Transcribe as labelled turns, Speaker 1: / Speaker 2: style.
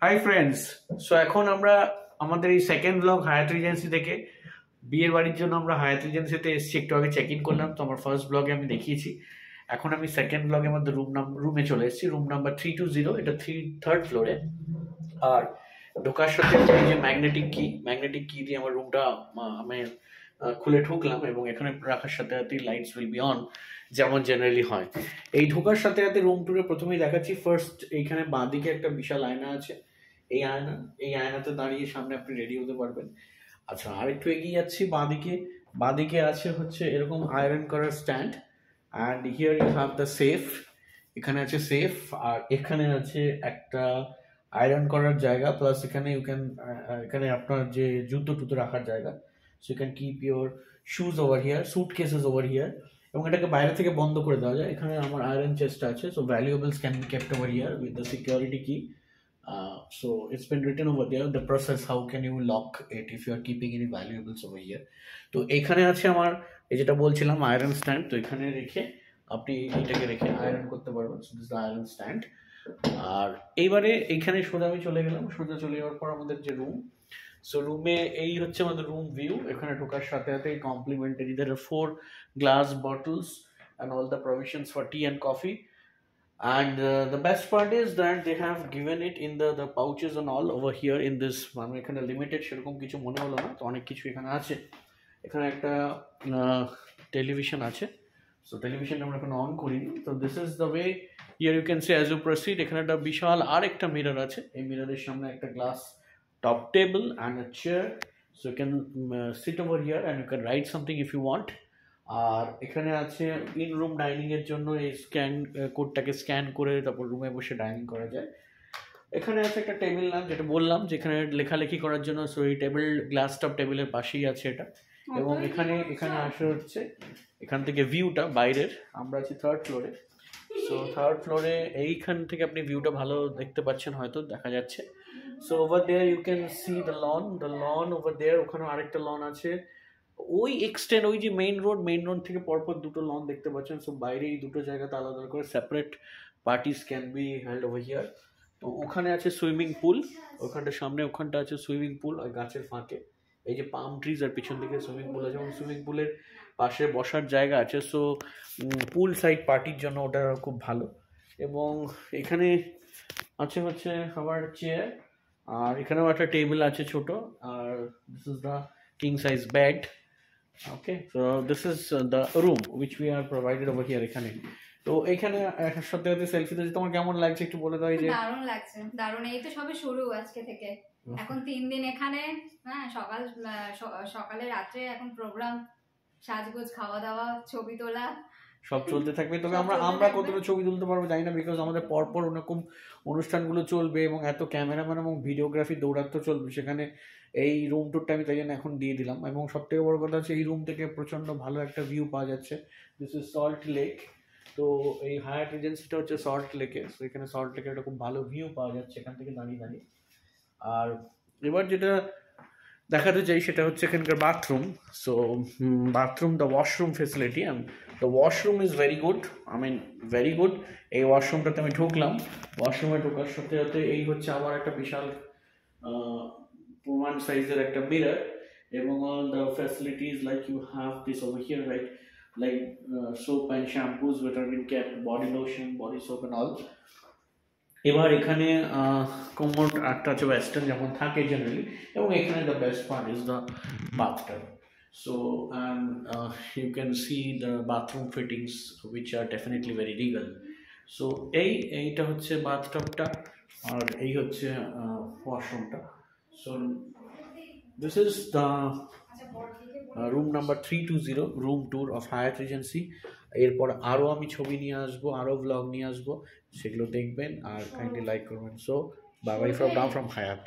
Speaker 1: Hi friends. So এখন আমরা আমাদের এই সেকেন্ড ব্লগ হায়াত রিজেন্সি থেকে বিয়ের বাড়ির জন্য আমরা হায়াত রিজেন্সিতে এসেছি। একটু আগে চেক ইন করলাম, তো আমার ফার্স্ট ব্লগে আমি দেখিয়েছি। এখন আমি সেকেন্ড ব্লগের মধ্যে রুমে চলে এসেছি। রুম নাম্বার 320, এটা থার্ড ফ্লোরে। আর ঢোকার সাথে এই যে ম্যাগনেটিক কি দিয়ে আমার রুমটা আমি খুলে ঢুকলাম, এবং এখানে রাখার সাথে সাথে লাইটস উইল বি অন, যেমন জেনারেলি হয়। এই ঢোকার সাথে সাথে রুম টুরে প্রথমেই দেখাচ্ছি। ফার্স্ট এইখানে বাঁদিকে একটা বিশাল আয়না আছে। এই আয়নাতে দাঁড়িয়ে সামনে আপনি রেডি হতে পারবেন। আচ্ছা, আর একটু এগিয়ে যাচ্ছি। বাঁদিকে আছে হচ্ছে এরকম আয়রন করার stand, and here you have the safe. এখানে আছে সেফ, আর এখানে আছে একটা আয়রন করার জায়গা, প্লাস এখানে এখানে আপনার যে জুতো টুতো রাখার জায়গা। So you can keep your shoes over here, suitcases over here, এবং এটাকে বাইরে থেকে বন্ধ করে দেওয়া যায়। এখানে আমার আয়রন চেস্ট আছে, so ভ্যালুয়েবলস can be kept over here with the security কি. So it's been written over there the process how can you lock it if you are keeping any valuables over here. তো এখানে আছে আমার এই যেটা বলছিলাম iron stand. তো এখানে রেখে আপনি এটাকে রেখে আয়রন করতে পারবেন। So this iron stand. আর এইবারে এইখানে সোজা আমি চলে গেলাম। সোজা চলে যাওয়ার পর আমাদের যে রুম, সো রুমে এই হচ্ছে আমাদের রুম ভিউ। এখানে ঢোকার সাথে সাথে complimentary there are 4 glass bottles and all the provisions for tea and coffee. And the best part is that they have given it in the pouches and all over here in this মানে এখানে limited সেরকম কিছু মনে হলো না, তো অনেক কিছু এখানে আছে। এখানে একটা টেলিভিশন আছে। সো টেলিভিশন আমরা এখন অন করিনি। তো this is the way here you can see as you proceed. এখানে একটা বিশাল আর একটা মিরর আছে। এই মিররের সামনে একটা glass top table and a chair. So you can sit over here and you can write something if you want. আর এখানে আছে ইন রুম ডাইনিং এর জন্য এই কোডটাকে স্ক্যান করে তারপর রুমে বসে ডাইনিং করা যায়। এখানে আছে একটা টেবিল ল্যাম্প, যেটা বললাম যেখানে লেখালেখি করার জন্য। সো এই গ্লাস টপ টেবিলের পাশেই আছে এটা। এবং এখানে আসে হচ্ছে এখান থেকে ভিউটা বাইরের। আমরা আছি থার্ড ফ্লোরে। সো থার্ড ফ্লোরে এইখান থেকে আপনি ভিউটা ভালো দেখতে পাচ্ছেন, হয়তো দেখা যাচ্ছে। So over there you can see the lawn over there. ওখানে আরেকটা লন আছে। ওই ওই যে মেইন রোড থেকে পরপর দুটো লন দেখতে পাচ্ছেন। সো বাইরে এই দুটো জায়গাতে আলাদা করে separate parties can be held over here. তো ওখানে আছে সুইমিং পুল। ওখানটা আছে সুইমিং পুল আর গাছের ফাঁকে এই যে পাম ট্রিজ, আর পিছন দিকে সুইমিং পুল আছে, এবং সুইমিং পুলের পাশে বসার জায়গা আছে। সো পুল সাইড পার্টির জন্য ওটা খুব ভালো। এবং এখানে আছে হচ্ছে আমার চেয়ার, আর এখানেও একটা টেবিল আছে ছোট। আর this is the king size bed. Okay, so this is the room which we are provided over here এখানে। তো এইখানে সত্যি কথা সেলফি তুলছি। তোমার কেমন লাগছে একটু বলে দাও। যে
Speaker 2: দারুণ লাগছে, দারুণ। এই তো সবে শুরু আজকে থেকে, এখন 3 দিন এখানে। হ্যাঁ, সকালে রাত্রে এখন প্রোগ্রাম, সাজগোজ, খাওয়া দাওয়া, ছবি তোলা
Speaker 1: সব চলতে থাকবে। তবে আমরা কতটা ছবি তুলতে পারবো জানি না, বিকজ আমাদের পরপর ওরকম অনুষ্ঠানগুলো চলবে এবং এত ক্যামেরাম্যান এবং ভিডিওগ্রাফি দৌড়াতে চলবে সেখানে। এই রুম টুরটা আমি তাই জন্য এখন দিয়ে দিলাম। এবং সবথেকে বড় কথা হচ্ছে এই রুম থেকে প্রচণ্ড ভালো একটা ভিউ পাওয়া যাচ্ছে। This is salt lake. তো এই হায়াত রিজেন্সিটা হচ্ছে সল্ট লেকে। সো এখানে সল্ট লেকের একটা খুব ভালো ভিউ পাওয়া যাচ্ছে এখান থেকে দাঁড়িয়ে। আর এবার যেটা দেখাতে চাই সেটা হচ্ছে এখানকার bathroom. So bathroom, the washroom facility, and the washroom is very good, very good. এই ওয়াশরুমটাতে আমি ঢুকলাম। ওয়াশরুমে ঢোকার সাথে সাথে এই হচ্ছে আবার একটা বিশাল প্রমাণ সাইজের একটা মিরর, এবং all the facilities like you have this over here, right, like soap and shampoos which have been kept, body lotion, body soap and all. এবার এখানে কোমোড একটা আছে ওয়েস্টার্ন যেমন থাকে জেনারেলি, এবং এখানে the best part is the bathtub. So you can see the bathroom fittings which are definitely very regal. So এইটা হচ্ছে বাথটাবটা, আর এই হচ্ছে ওয়াশরুমটা। So this is the room number 320, room tour of Hyatt Regency. এরপর আরও আমি ছবি নিয়ে আসবো, আরও ব্লগ নিয়ে আসবো, সেগুলো দেখবেন আর কাইন্ডলি লাইক করবেন। সো বাই বাই ফ্রম হায়াত।